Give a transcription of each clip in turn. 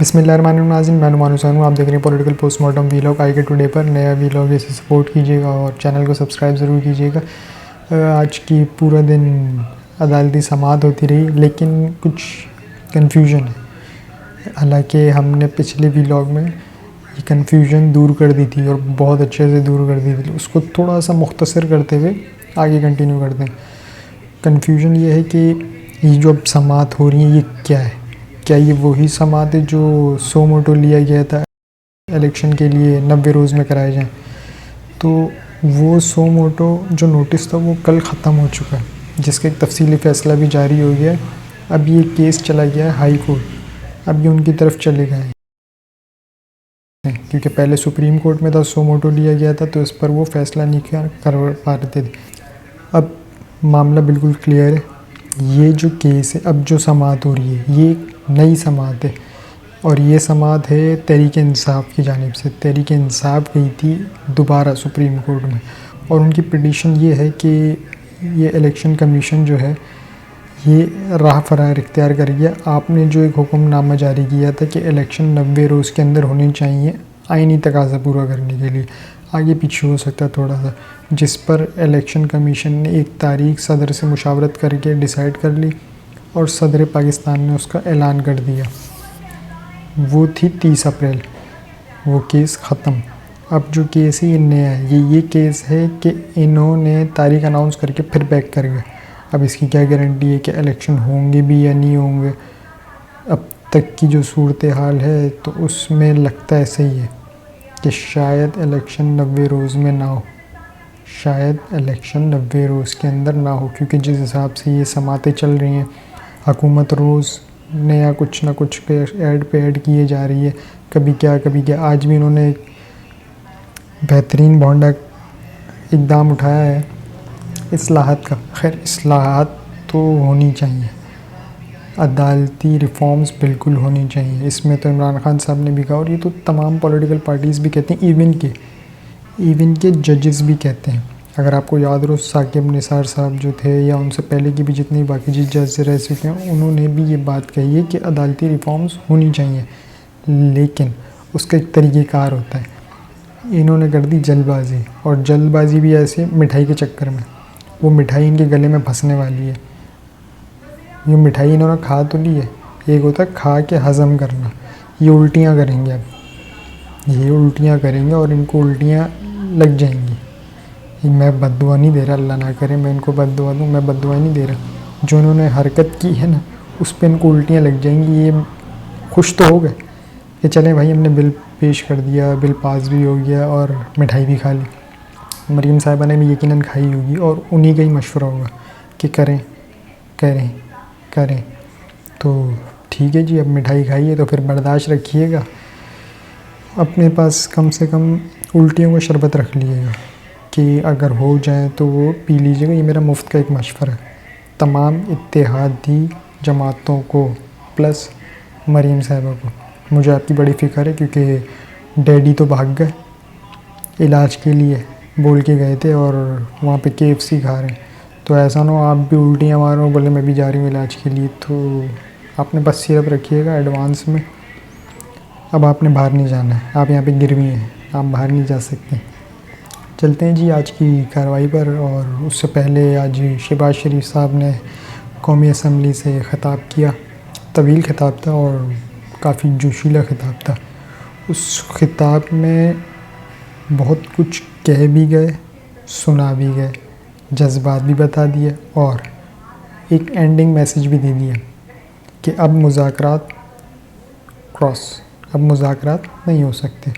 बिस्मिल्लाहिर्रहमानिर्रहीम। मैं नुमान हुसैन हूँ। आप देख रहे हैं पॉलिटिकल पोस्टमार्टम वीलॉग आई के टुडे पर। नया वीलॉग इसे सपोर्ट कीजिएगा और चैनल को सब्सक्राइब ज़रूर कीजिएगा। आज की पूरा दिन अदालती समाअत होती रही, लेकिन कुछ कन्फ्यूजन है। हालांकि हमने पिछले वीलॉग में ये कन्फ्यूजन दूर कर दी थी और बहुत अच्छे से दूर कर दी थी। उसको थोड़ा सा मुख्तसर करते हुए आगे कंटिन्यू करते हैं। कन्फ्यूजन ये है कि ये जो अब समाअत हो रही है ये क्या है। क्या ये वही समाअत है जो सो मोटो लिया गया था इलेक्शन के लिए 90 रोज़ में कराए जाएं? तो वो सो मोटो जो नोटिस था वो कल ख़त्म हो चुका है, जिसका एक तफसीली फ़ैसला भी जारी हो गया है। अब ये केस चला गया है हाई कोर्ट। अब ये उनकी तरफ चले गए हैं, क्योंकि पहले सुप्रीम कोर्ट में था, सो मोटो लिया गया था, तो इस पर वो फ़ैसला नहीं कर पा रहे थे। अब मामला बिल्कुल क्लियर है। ये जो केस है, अब जो समाअत हो रही है, ये नई समाअत है और ये समाअत है तहरीक-ए इंसाफ की जानिब से। तहरीक-ए इंसाफ गई थी दोबारा सुप्रीम कोर्ट में और उनकी पिटीशन ये है कि ये इलेक्शन कमीशन जो है ये राह फरार इख्तियार कर गया। आपने जो एक हुक्मनामा जारी किया था कि इलेक्शन 90 रोज़ के अंदर होने चाहिए आइनी तकाज़ा पूरा करने के लिए, आगे पीछे हो सकता है थोड़ा सा, जिस पर इलेक्शन कमीशन ने एक तारीख सदर से मुशावरत करके डिसाइड कर ली और सदर पाकिस्तान ने उसका ऐलान कर दिया। वो थी 30 अप्रैल। वो केस ख़त्म। अब जो केस है ये नया है। ये केस है कि इन्होंने तारीख अनाउंस करके फिर बैक कर गए। अब इसकी क्या गारंटी है कि इलेक्शन होंगे भी या नहीं होंगे। अब तक की जो सूरत हाल है तो उसमें लगता है सही है कि शायद इलेक्शन 90 रोज़ में ना हो, शायद इलेक्शन 90 रोज़ के अंदर ना हो, क्योंकि जिस हिसाब से ये समातें चल रही हैं, हुकूमत रोज़ नया कुछ ना कुछ पे ऐड किए जा रही है। कभी क्या कभी क्या। आज भी इन्होंने एक बेहतरीन भोंडा इक़दाम उठाया है इस्लाहत का। खैर, इस्लाहत तो होनी चाहिए, अदालती रिफॉर्म्स बिल्कुल होनी चाहिए। इसमें तो इमरान खान साहब ने भी कहा और ये तो तमाम पॉलिटिकल पार्टीज़ भी कहते हैं, इवन के जजेस भी कहते हैं। अगर आपको याद हो, साकिब निसार साहब जो थे या उनसे पहले की भी जितनी बाकी जज रह चुके हैं, उन्होंने भी ये बात कही है कि अदालती रिफॉर्म्स होनी चाहिए, लेकिन उसका एक तरीक़ेकार होता है। इन्होंने कर दी जल्दबाजी, और जल्दबाजी भी ऐसे मिठाई के चक्कर में। वो मिठाई इनके गले में फंसने वाली है। ये मिठाई इन्होंने खा तो ली है, एक होता है खा के हज़म करना। ये उल्टियाँ करेंगे, अब ये उल्टियाँ करेंगे और इनको उल्टियाँ लग जाएंगी। मैं बद्दुआ नहीं दे रहा, अल्लाह ना करे मैं इनको बद्दुआ दूँ, मैं बद्दुआ नहीं दे रहा। जो इन्होंने हरकत की है ना, उस पर इनको उल्टियाँ लग जाएंगी। ये खुश तो हो गए कि चलें भाई, हमने बिल पेश कर दिया, बिल पास भी हो गया और मिठाई भी खा ली। मरीम साहिबा ने भी यकीनन खाई होगी और उन्हीं का ही मशवरा होगा कि करें करें करें। तो ठीक है जी, अब मिठाई खाइए तो फिर बर्दाश्त रखिएगा। अपने पास कम से कम उल्टियों का शरबत रख लीजिएगा कि अगर हो जाए तो वो पी लीजिएगा। ये मेरा मुफ्त का एक मशवरा है तमाम इत्तेहादी जमातों को प्लस मरीम साहिबा को। मुझे आपकी बड़ी फ़िक्र है, क्योंकि डैडी तो भाग गए इलाज के लिए, बोल के गए थे और वहाँ पे KFC खा रहे हैं। तो ऐसा ना हो आप भी उल्टियाँ मारो, बोले मैं भी जा रही हूँ इलाज के लिए। तो आपने बस सिरप रखिएगा एडवांस में। अब आपने बाहर नहीं जाना है, आप यहाँ पे गिरवी हैं, आप बाहर नहीं जा सकते। चलते हैं जी आज की कार्रवाई पर। और उससे पहले आज शहबाज शरीफ साहब ने कौमी असम्बली से ख़िताब किया। तवील ख़िताब था और काफ़ी जोशीला ख़िताब था। उस ख़िताब में बहुत कुछ कह भी गए, सुना भी गए, जज्बात भी बता दिए और एक एंडिंग मैसेज भी दे दिया कि अब मुज़ाकरात अब मुज़ाकरात नहीं हो सकते।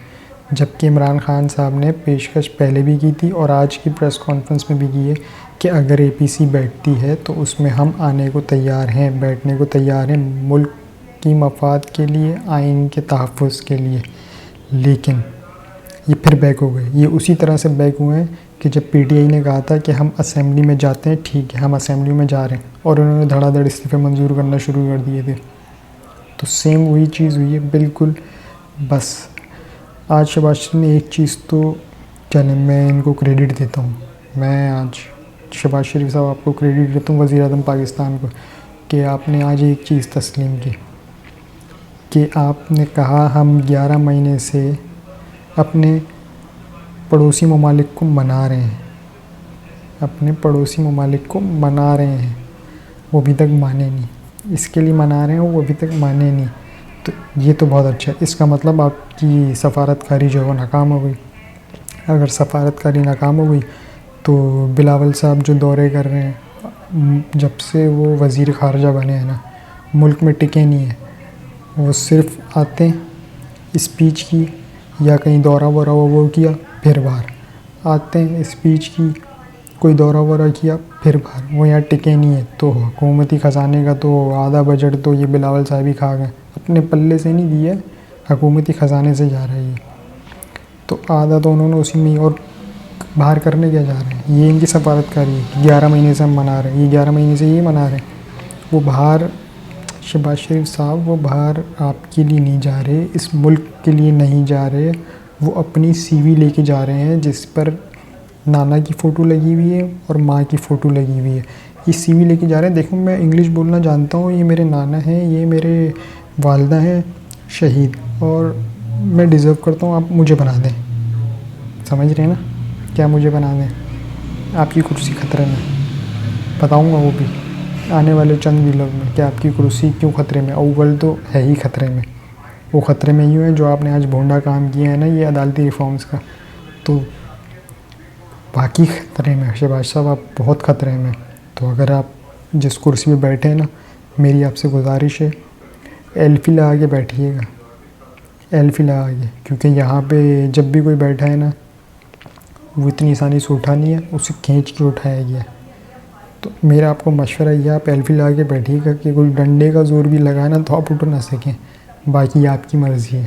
जबकि इमरान खान साहब ने पेशकश पहले भी की थी और आज की प्रेस कॉन्फ्रेंस में भी की है कि अगर APC बैठती है तो उसमें हम आने को तैयार हैं, बैठने को तैयार हैं, मुल्क की मफाद के लिए, आइन के तहफ़्फ़ुज़ के लिए। लेकिन ये फिर बैक हो गए। ये उसी तरह से बैक हुए हैं कि जब PTI ने कहा था कि हम असेंबली में जाते हैं, ठीक है हम असेंबली में जा रहे हैं, और उन्होंने धड़ाधड़ इस्तीफ़े मंजूर करना शुरू कर दिए थे। तो सेम वही चीज़ हुई है बिल्कुल। बस आज शहबाज शरीफ ने एक चीज़ तो, चलें मैं इनको क्रेडिट देता हूँ, मैं आज शहबाज शरीफ साहब आपको क्रेडिट देता हूँ, वज़ीर आज़म पाकिस्तान को, कि आपने आज एक चीज़ तस्लीम की कि आपने कहा हम 11 महीने से अपने पड़ोसी ममालिक को मना रहे हैं, अपने पड़ोसी ममालिक को मना रहे हैं, वो अभी तक माने नहीं। इसके लिए मना रहे हैं, वो अभी तक माने नहीं। तो ये तो बहुत अच्छा है। इसका मतलब आपकी सफारतकारी जो है वो नाकाम हो गई। अगर सफारतकारी नाकाम हो गई तो बिलावल साहब जो दौरे कर रहे हैं, जब से वो वज़ीर ख़ारजा बने हैं ना, मुल्क में टिके नहीं है। वो सिर्फ आते हैं, स्पीच की या कहीं दौरा वौरा वो किया, फिर बाहर आते हैं, स्पीच की, कोई दौरा वौरा किया, फिर बाहर। वो यहाँ टिके नहीं है। तो हुकूमती ख़जाने का तो आधा बजट तो ये बिलावल साहब ही खा गए। अपने पल्ले से नहीं दिया, हुकूमती ख़जाने से जा रहा है ये। तो आधा तो उन्होंने उसी में, और बाहर करने क्या जा रहे हैं। ये इनकी सफारतकारी है। 11 महीने से हम मना रहे हैं, ये 11 महीने से ये मना रहे हैं। वो बाहर, शहबाज शरीफ साहब वो बाहर आपके लिए नहीं जा रहे, इस मुल्क के लिए नहीं जा रहे। वो अपनी CV लेके जा रहे हैं जिस पर नाना की फ़ोटो लगी हुई है और माँ की फ़ोटो लगी हुई है। ये CV लेके जा रहे हैं। देखो मैं इंग्लिश बोलना जानता हूँ, ये मेरे नाना हैं, ये मेरे वालदा हैं शहीद, और मैं डिज़र्व करता हूँ आप मुझे बना दें। समझ रहे हैं ना, क्या मुझे बना दें। आपकी कुर्सी खतरे में, बताऊँगा वो भी आने वाले चंद व्लॉग में कि आपकी कुर्सी क्यों खतरे में। अव्वल तो है ही खतरे में, वो खतरे में यूँ है जो आपने आज भोंडा काम किया है ना, ये अदालती रिफॉर्म्स का, तो बाकी खतरे में। शहबाज साहब आप बहुत खतरे में। तो अगर आप जिस कुर्सी पे बैठे हैं ना, मेरी आपसे गुजारिश है एल्फी लगा के बैठिएगा, एल्फी लगा के, क्योंकि यहाँ पे जब भी कोई बैठा है ना, वो इतनी आसानी से उठा नहीं है, उसे खींच के उठाया गया। तो मेरा आपको मशवरा ये, आप एल्फी लगा के बैठिएगा कि कोई डंडे का ज़ोर भी लगाए ना तो आप उठ ना सकें। बाकी आपकी मर्ज़ी है।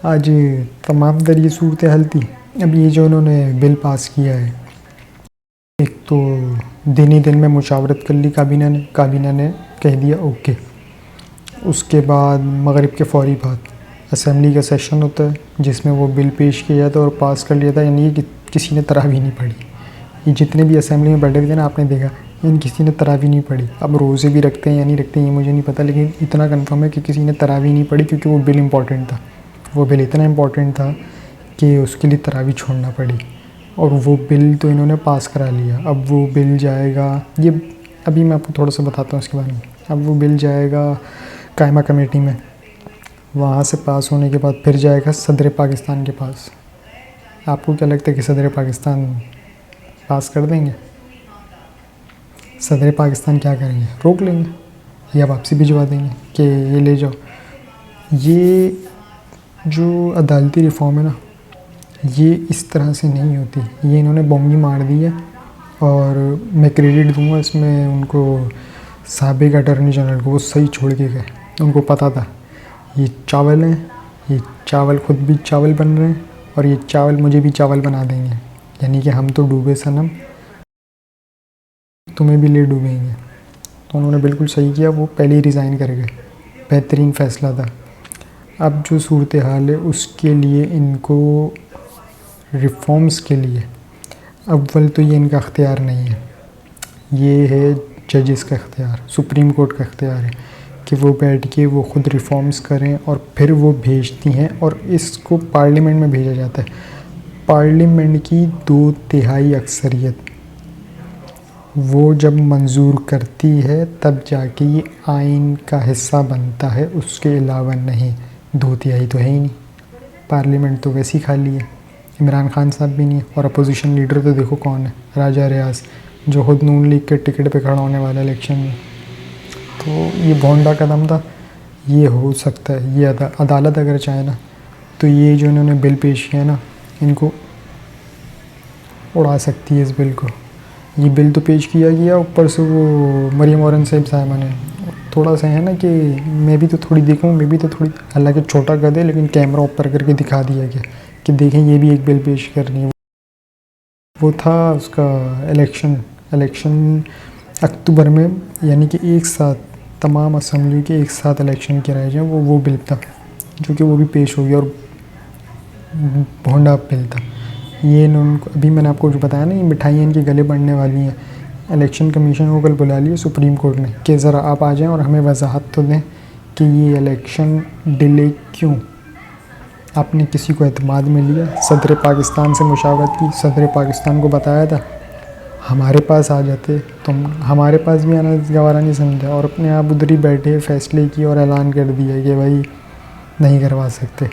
आज तमाम तर ये सूरत हाल थी। अब ये जो उन्होंने बिल पास किया है, एक तो दिन ही दिन में मुशावरत कर ली काबीना ने कह दिया ओके। उसके बाद मगरिब के फ़ौरी बाद असेंबली का सेशन होता है जिसमें वो बिल पेश किया जाता है और पास कर लिया था। यानी कि किसी ने तरावी नहीं पढ़ी। ये जितने भी असेंबली में बैठे हुए थे ना, आपने देखा इन किसी ने तरावी नहीं पढ़ी। अब रोज़े भी रखते हैं या नहीं रखते हैं ये मुझे नहीं पता, लेकिन इतना कंफर्म है कि किसी ने तरावी नहीं पढ़ी, क्योंकि वो बिल इम्पॉर्टेंट था। वो बिल इतना इम्पॉर्टेंट था कि उसके लिए तरावी छोड़ना पड़ी, और वो बिल तो इन्होंने पास करा लिया। अब वो बिल जाएगा, ये अभी मैं आपको थोड़ा सा बताता हूँ इसके बारे में। अब वो बिल जाएगा कायमा कमेटी में, वहाँ से पास होने के बाद फिर जाएगा सदर पाकिस्तान के पास। आपको क्या लगता है कि सदर पाकिस्तान पास कर देंगे? सदर पाकिस्तान क्या करेंगे, रोक लेंगे या वापसी भिजवा देंगे कि ये ले जाओ। ये जो अदालती रिफॉर्म है ना, ये इस तरह से नहीं होती। ये इन्होंने बोंगी मार दी है, और मैं क्रेडिट दूंगा इसमें उनको, साबिक अटॉर्नी जनरल को। वो सही छोड़ के गए, उनको पता था ये चावल हैं, ये चावल खुद भी चावल बन रहे हैं और ये चावल मुझे भी चावल बना देंगे। यानी कि हम तो डूबे सनम, तुम्हें भी ले डूबेंगे। तो उन्होंने बिल्कुल सही किया, वो पहले ही रिज़ाइन कर गए। बेहतरीन फ़ैसला था। अब जो सूरत हाल है उसके लिए इनको, रिफॉर्म्स के लिए अव्वल तो ये इनका अख्तियार नहीं है, ये है जजेस का अख्तियार, सुप्रीम कोर्ट का अख्तियार है कि वो बैठ के वो ख़ुद रिफॉर्म्स करें और फिर वो भेजती हैं और इसको पार्लियामेंट में भेजा जाता है। पार्लियामेंट की 2/3 अक्सरियत वो जब मंजूर करती है तब जाके ये आइन का हिस्सा बनता है, उसके अलावा नहीं। 2/3 तो है ही नहीं, पार्लियामेंट तो वैसे ही खाली है। इमरान खान साहब भी नहीं है, और अपोजिशन लीडर तो देखो कौन है, राजा रियाज, जो खुद नून लीग के टिकट पे खड़ा होने वाला इलेक्शन में। तो ये भोंडा कदम था, ये हो सकता है, ये अदालत अगर चाहे ना तो ये जो इन्होंने बिल पेश किया ना, इनको उड़ा सकती है इस बिल को। ये बिल तो पेश किया गया, ऊपर से वो मरियम औरन साहिबा ने थोड़ा सा है ना कि मैं भी तो थोड़ी देखूँ, मैं भी तो थोड़ी, हालांकि छोटा कर दे लेकिन कैमरा ऊपर करके दिखा दिया गया कि देखें ये भी एक बिल पेश करनी है। वो था उसका इलेक्शन अक्टूबर में, यानी कि एक साथ तमाम असम्बली के एक साथ इलेक्शन कराए जाए, वो बिल था जो कि वो भी पेश हो गया, और भोंडा बिल था ये। उनको अभी मैंने आपको जो बताया ना, ये मिठाइयाँ इनके गले बढ़ने वाली हैं। इलेक्शन कमीशन को कल बुला लिया सुप्रीम कोर्ट ने कि ज़रा आप आ जाएं और हमें वजाहत तो दें कि ये इलेक्शन डिले क्यों। आपने किसी को एतमाद में लिया, सदर पाकिस्तान से मुशावरत की, सदर पाकिस्तान को बताया था हमारे पास आ जाते, तुम हमारे पास भी आना गवारा नहीं समझा और अपने आप उधर ही बैठे फैसले की और ऐलान कर दिया कि भाई नहीं करवा सकते।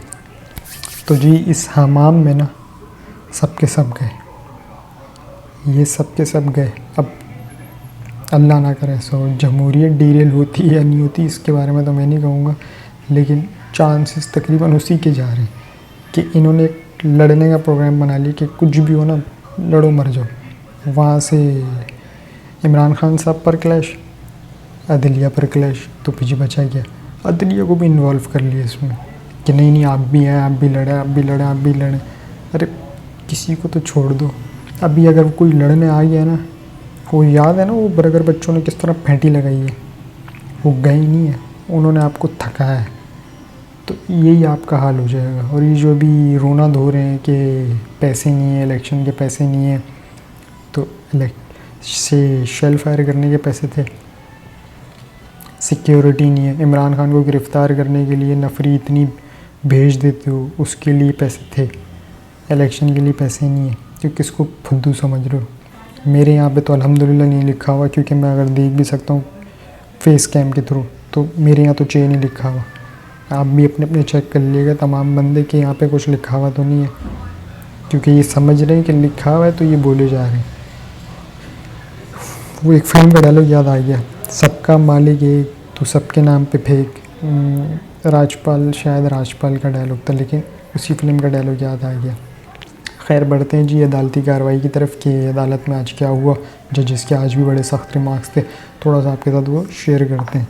तो जी इस हमाम में ना सब के सब गए, ये सब के सब गए। अब अल्लाह ना करे सो जमहूरियत डीरेल होती है या नहीं होती इसके बारे में तो मैं नहीं कहूँगा, लेकिन चांसेस तकरीबन उसी के जा रहे हैं कि इन्होंने एक लड़ने का प्रोग्राम बना लिया कि कुछ भी हो ना लड़ो मर जाओ। वहाँ से इमरान खान साहब पर क्लैश, अदलिया पर क्लैश, तो पीछे बचा गया। अदलिया को भी इन्वॉल्व कर लिया इसमें कि नहीं आप भी हैं, आप भी लड़ें, आप भी लड़ें, आप भी लड़ें। अरे किसी को तो छोड़ दो। अभी अगर कोई लड़ने आ गया ना, वो याद है ना वो बर्गर बच्चों ने किस तरह फेंटी लगाई है, वो गए ही नहीं है, उन्होंने आपको थकाया है। तो यही आपका हाल हो जाएगा। और ये जो भी रोना धो रहे हैं कि पैसे नहीं है, इलेक्शन के पैसे नहीं है, तो से शेल फायर करने के पैसे थे, सिक्योरिटी नहीं है, इमरान खान को गिरफ़्तार करने के लिए नफरी इतनी भेज देते हो उसके लिए पैसे थे, इलेक्शन के लिए पैसे नहीं है। क्योंकि किसको फुद्दू समझ रहे हो। मेरे यहाँ पे तो अल्हम्दुलिल्लाह नहीं लिखा हुआ, क्योंकि मैं अगर देख भी सकता हूँ फेस कैम के थ्रू, तो मेरे यहाँ तो चे नहीं लिखा हुआ। आप भी अपने अपने चेक कर लीजिएगा तमाम बंदे के यहाँ पे कुछ लिखा हुआ तो नहीं है, क्योंकि ये समझ रहे हैं कि लिखा हुआ है तो ये बोले जा रहे हैं। वो एक फिल्म का डायलॉग याद आ गया, सबका मालिक एक तो सबके नाम पे फेंक। राजपाल, शायद राजपाल का डायलॉग था, लेकिन उसी फिल्म का डायलॉग याद आ गया। खैर बढ़ते हैं जी अदालती कार्रवाई की तरफ कि अदालत में आज क्या हुआ। जजेस के आज भी बड़े सख्त रिमार्क्स थे, थोड़ा सा आपके साथ वो शेयर करते हैं।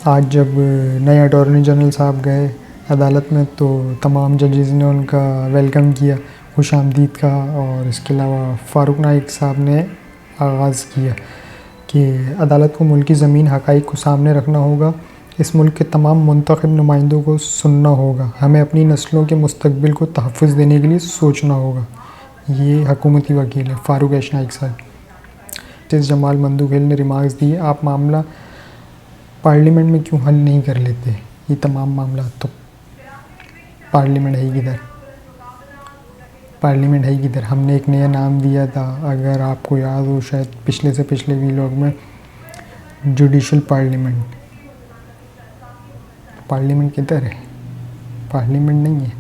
आज जब नए अटॉर्नी जनरल साहब गए अदालत में तो तमाम जजेस ने उनका वेलकम किया, खुश आमदीद कहा। और इसके अलावा फ़ारूक नाइक साहब ने आगाज़ किया कि अदालत को मुल्क की ज़मीन हक़ाइक़ को सामने रखना होगा, इस मुल्क के तमाम मुंतखब नुमाइंदों को सुनना होगा, हमें अपनी नस्लों के मुस्तकबिल को तहफ़्फ़ुज़ देने के लिए सोचना होगा। ये हुकूमती वकील है फ़ारूक एश नाइक साहब। जस्टिस जमाल मंदुखेल ने रिमार्क्स दिए, आप मामला पार्लियामेंट में क्यों हल नहीं कर लेते, ये तमाम मामला तो पार्लियामेंट है किधर, पार्लियामेंट है किधर। हमने एक नया नाम दिया था, अगर आपको याद हो शायद पिछले से पिछले वीलॉग में, जुडिशल पार्लियामेंट। पार्लियामेंट किधर है, पार्लियामेंट नहीं है।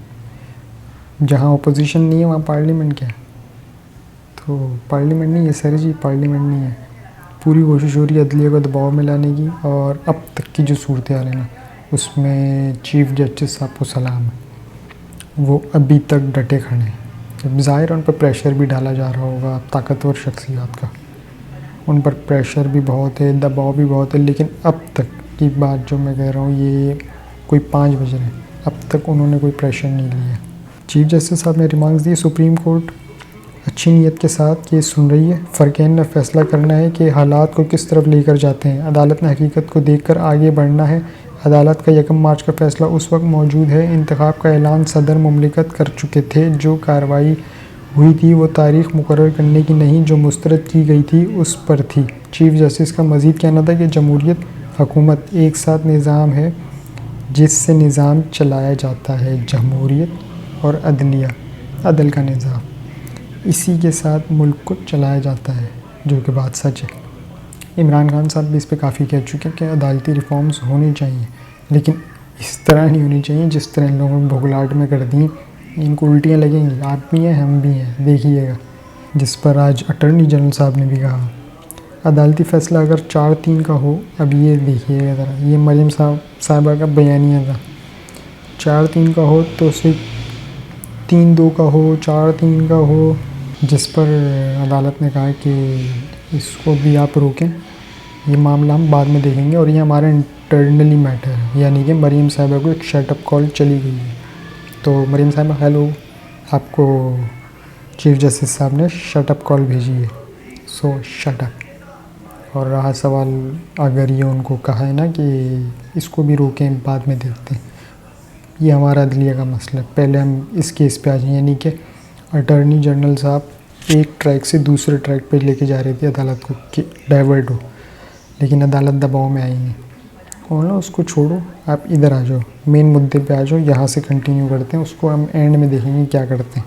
जहाँ ओपोजिशन नहीं है वहाँ पार्लियामेंट क्या है, तो पार्लियामेंट नहीं है सर जी, पार्लियामेंट नहीं है। पूरी कोशिश हो रही है अदलिया को दबाव में लाने की, और अब तक की जो सूरत हाल है ना उसमें चीफ जस्टिस साहब को सलाम है, वो अभी तक डटे खड़े हैं। ज़ाहिर उन पर प्रेशर भी डाला जा रहा होगा ताकतवर शख्सियात का, उन पर प्रेशर भी बहुत है, दबाव भी बहुत है, लेकिन अब तक की बात जो मैं कह रहा हूँ ये कोई 5 बज रहे हैं, अब तक उन्होंने कोई प्रेशर नहीं लिया। चीफ जस्टिस साहब ने रिमार्क्स दिए, सुप्रीम कोर्ट अच्छी नीयत के साथ केस सुन रही है, फ़रक़ैन ने फ़ैसला करना है कि हालात को किस तरफ लेकर जाते हैं, अदालत ने हकीकत को देखकर आगे बढ़ना है। अदालत का 1 मार्च का फ़ैसला उस वक्त मौजूद है, इंतखाब का ऐलान सदर मुमलिकत कर चुके थे, जो कार्रवाई हुई थी वो तारीख़ मुकर्रर करने की नहीं जो मुस्तरद की गई थी उस पर थी। चीफ जस्टिस का मज़ीद कहना था कि जमहूरियत हुकूमत एक साथ निज़ाम है जिससे निज़ाम चलाया जाता है, जमहूरियत और अदलिया, अदल का निज़ाम, इसी के साथ मुल्क को चलाया जाता है, जो कि बात सच है। इमरान खान साहब भी इस पे काफ़ी कह चुके हैं कि अदालती रिफॉर्म्स होनी चाहिए, लेकिन इस तरह नहीं होनी चाहिए जिस तरह इन लोगों ने भुगलाट में कर दी। इनको उल्टियाँ लगेंगी, आप भी हैं हम भी हैं, देखिएगा। जिस पर आज अटॉर्नी जनरल साहब ने भी कहा अदालती फ़ैसला अगर 4-3 का हो, अब ये देखिएगा ज़रा, ये मरियम साहिबा का बयानिया था, 4-3 का हो तो उसे 3-2 का हो, 4-3 का हो, जिस पर अदालत ने कहा कि इसको भी आप रोकें, ये मामला हम बाद में देखेंगे और ये हमारा इंटरनली मैटर है, यानी कि मरियम साहिबा को एक शटअप कॉल चली गई है। तो मरियम साहिबा हेलो, आपको चीफ जस्टिस साहब ने शटअप कॉल भेजी है, सो शटअप। और रहा सवाल अगर ये उनको कहा है ना कि इसको भी रोकें बाद में देखते हैं, ये हमारा अदलिया का मसला है, पहले हम इस केस पे आ जाए। यानी कि अटॉर्नी जनरल साहब एक ट्रैक से दूसरे ट्रैक पे लेके जा रहे थे अदालत को कि डाइवर्ट हो, लेकिन अदालत दबाव में आई नहीं, बोला उसको छोड़ो, आप इधर आ जाओ, मेन मुद्दे पे आ जाओ, यहाँ से कंटिन्यू करते हैं, उसको हम एंड में देखेंगे क्या करते हैं।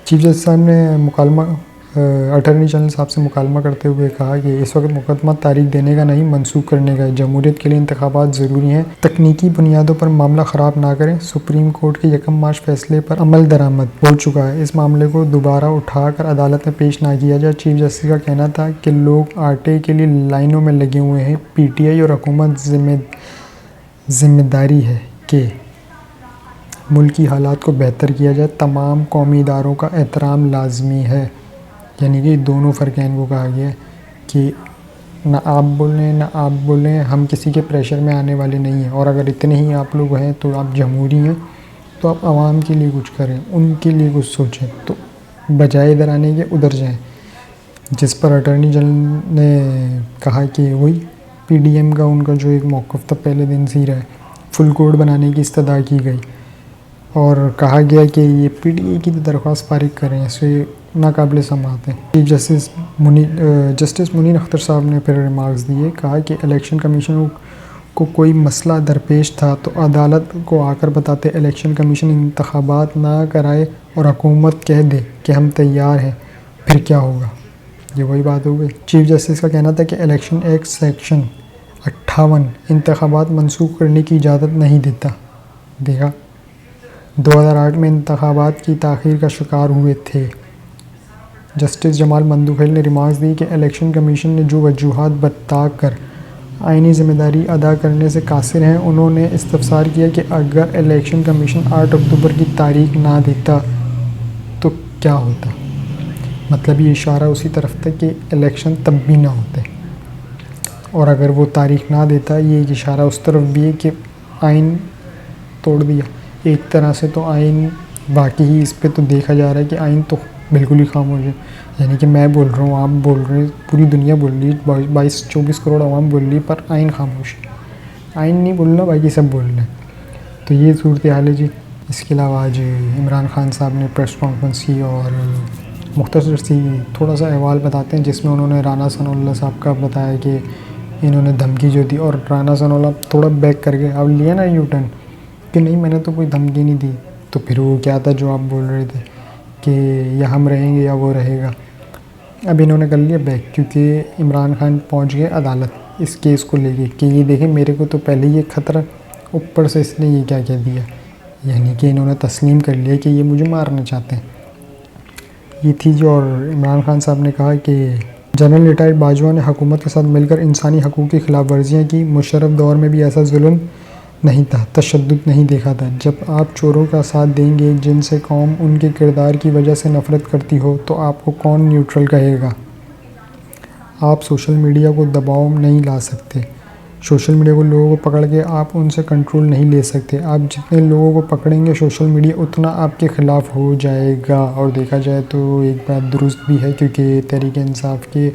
चीफ जस्टिस साहब ने मुकालमा अटॉर्नी जनरल साहब से मुकालमा करते हुए कहा कि इस वक्त मुकदमा तारीख देने का नहीं, मनसूख करने का है। जमहूरियत के लिए इंतखाबात ज़रूरी हैं, तकनीकी बुनियादों पर मामला ख़राब ना करें। सुप्रीम कोर्ट के 1 मार्च फैसले पर अमल दरामद हो चुका है, इस मामले को दोबारा उठाकर अदालत में पेश ना किया जाए। चीफ जस्टिस का कहना था कि लोग आटे के लिए लाइनों में लगे हुए हैं, PTI और हुकूमत जिम्मेदारी है कि मुल्की हालात को बेहतर किया जाए, तमाम कौमी इदारों का एहतराम लाजमी है। यानी कि दोनों फ़र्क़ैन को कहा गया है कि ना आप बोलें ना आप बोलें, हम किसी के प्रेशर में आने वाले नहीं हैं। और अगर इतने ही आप लोग हैं तो आप जमहूरी हैं, तो आप आवाम के लिए कुछ करें, उनके लिए कुछ सोचें, तो बजाय इधर आने के उधर जाएं। जिस पर अटॉर्नी जनरल ने कहा कि वही PDM का उनका जो एक मौक़िफ़ था पहले दिन से ही रहा है, फुल कोड बनाने की इस्तदा की गई और कहा गया कि ये PDA की दरख्वास्त फारिग करें, इसे नाकाबिल समाअत है। चीफ जस्टिस मुनीर अख्तर साहब ने फिर रिमार्क्स दिए, कहा कि इलेक्शन कमीशन को कोई मसला दरपेश था तो अदालत को आकर बताते, इलेक्शन कमीशन इंतखाबात ना कराए और हुकूमत कह दे कि हम तैयार हैं, फिर क्या होगा। ये वही बात हो गई। चीफ जस्टिस का कहना था कि इलेक्शन एक्ट सेक्शन 58 इंतखाबात मनसूख करने की इजाज़त नहीं देता। देखा, 2008 में इंतखाबात की ताख़ीर का शिकार हुए थे। जस्टिस जमाल मंदुखेल ने रिमार्क्स दी कि इलेक्शन कमीशन ने जो वजूहात बताकर आइनी ज़िम्मेदारी अदा करने से कासिर हैं, उन्होंने इस्तफसार किया कि अगर इलेक्शन कमीशन 8 अक्टूबर की तारीख ना देता तो क्या होता। मतलब ये इशारा उसी तरफ था कि इलेक्शन तब भी ना होते, और अगर वो तारीख ना देता, ये एक इशारा उस तरफ भी है कि आइन तोड़ दिया एक तरह से। तो आइन बाकी ही इस पे तो देखा जा रहा है कि आइन तो बिल्कुल ही खामोश है। यानी कि मैं बोल रहा हूँ, आप बोल रहे हैं, पूरी दुनिया बोल रही है, 22-24 करोड़ आवाम बोल रही है, पर आइन खामोश है। आइन नहीं बोलना, बाकी सब बोल रहे हैं। तो ये सूरत हाल है जी। इसके अलावा आज इमरान खान साहब ने प्रेस कॉन्फ्रेंस की और मुख्तसर सी थोड़ा सा अहवाल बताते हैं, जिसमें उन्होंने राना सनाउल्लाह साहब का बताया कि इन्होंने धमकी जो दी, और राना सनाउल्लाह थोड़ा बैक कर गए। अब लिया ना यू टर्न कि नहीं, मैंने तो कोई धमकी नहीं दी। तो फिर वो क्या था जो आप बोल रहे थे कि या हम रहेंगे या वो रहेगा। अब इन्होंने कर लिया बैक, क्योंकि इमरान खान पहुंच गए अदालत इस केस को लेके कि ये देखें, मेरे को तो पहले ये ख़तरा, ऊपर से इसने ये क्या कह दिया। यानी कि इन्होंने तस्लीम कर लिया कि ये मुझे मारना चाहते हैं। ये थी जो। और इमरान खान साहब ने कहा कि जनरल रिटायर्ड बाजवा ने हुकूमत के साथ मिलकर इंसानी हकूक़ की खिलाफ वर्जियाँ की। मुशर्रफ दौर में भी ऐसा जुल्म नहीं था, तशद्दुद नहीं देखा था। जब आप चोरों का साथ देंगे जिनसे कौम उनके किरदार की वजह से नफ़रत करती हो, तो आपको कौन न्यूट्रल कहेगा। आप सोशल मीडिया को दबाव नहीं ला सकते। सोशल मीडिया को लोगों को पकड़ के आप उनसे कंट्रोल नहीं ले सकते। आप जितने लोगों को पकड़ेंगे सोशल मीडिया, उतना आपके ख़िलाफ़ हो जाएगा। और देखा जाए तो एक बात दुरुस्त भी है, क्योंकि तहरीक इंसाफ के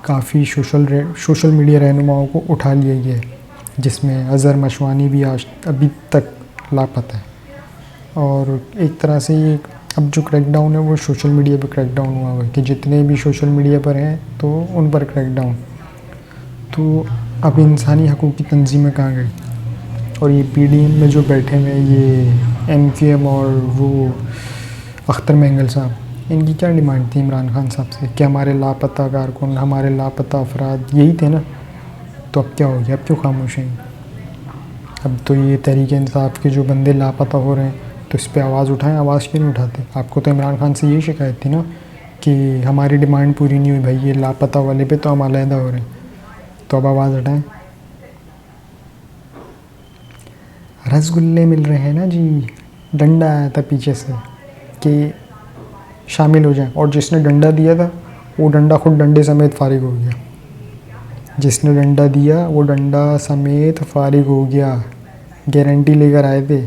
काफ़ी सोशल मीडिया रहनुमाओं को उठा लिया गया है, जिसमें अज़हर मशवानी भी आज अभी तक लापता है। और एक तरह से ये अब जो क्रैकडाउन है वो सोशल मीडिया पे क्रैकडाउन हुआ है कि जितने भी सोशल मीडिया पर हैं तो उन पर क्रैकडाउन। तो अब इंसानी हकूक़ की तंजीमें कहाँ गई। और ये PDM में जो बैठे हुए हैं, ये MQM और वो अख्तर मेंगल साहब, इनकी क्या डिमांड थी इमरान खान साहब से कि हमारे लापता कारकुन, हमारे लापता अफराद, यही थे ना। तो अब क्या हो गया, अब क्यों खामोश हैं। अब तो ये तहरीक इंसाफ के जो बंदे लापता हो रहे हैं, तो इस पर आवाज़ उठाएं। आवाज़ क्यों नहीं उठाते। आपको तो इमरान खान से यही शिकायत थी ना कि हमारी डिमांड पूरी नहीं हुई भाई, ये लापता वाले पे तो हम अलहदा हो रहे हैं। तो अब आवाज़ उठाएं। रसगुल्ले मिल रहे हैं ना जी, डंडा आया था पीछे से कि शामिल हो जाए, और जिसने डंडा दिया था वो डंडा खुद डंडे समेत फारिग हो गया। जिसने डंडा दिया वो डंडा समेत फारिग हो गया। गारंटी लेकर आए थे,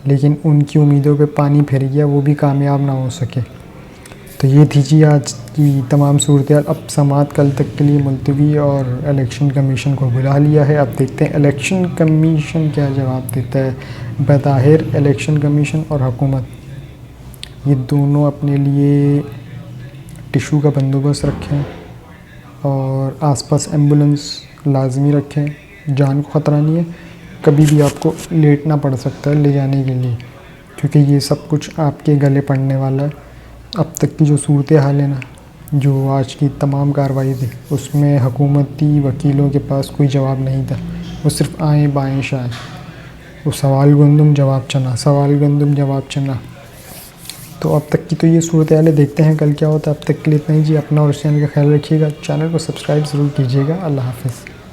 लेकिन उनकी उम्मीदों पे पानी फिर गया, वो भी कामयाब ना हो सके। तो ये थी जी आज की तमाम सूरत। अब समाअत कल तक के लिए मुलतवी, और इलेक्शन कमीशन को बुला लिया है। अब देखते हैं इलेक्शन कमीशन क्या जवाब देता है। बज़ाहिर इलेक्शन कमीशन और हुकूमत ये दोनों अपने लिए टिशू का बंदोबस्त रखें और आसपास एम्बुलेंस लाजमी रखें, जान को ख़तरा नहीं है, कभी भी आपको लेटना पड़ सकता है ले जाने के लिए, क्योंकि ये सब कुछ आपके गले पड़ने वाला है। अब तक की जो सूरत हाल है ना, जो आज की तमाम कार्रवाई थी, उसमें हुकूमती वकीलों के पास कोई जवाब नहीं था। वो सिर्फ आएँ बाएँ शाएँ, वो सवाल गंदुम जवाब चना, सवाल गंदुम जवाब चना। तो अब तक की तो ये सूरत हाल है, देखते हैं कल क्या होता है। अब तक के लिए इतना ही जी। अपना और चैनल का ख्याल रखिएगा, चैनल को सब्सक्राइब ज़रूर कीजिएगा। अल्लाह हाफ़िज़।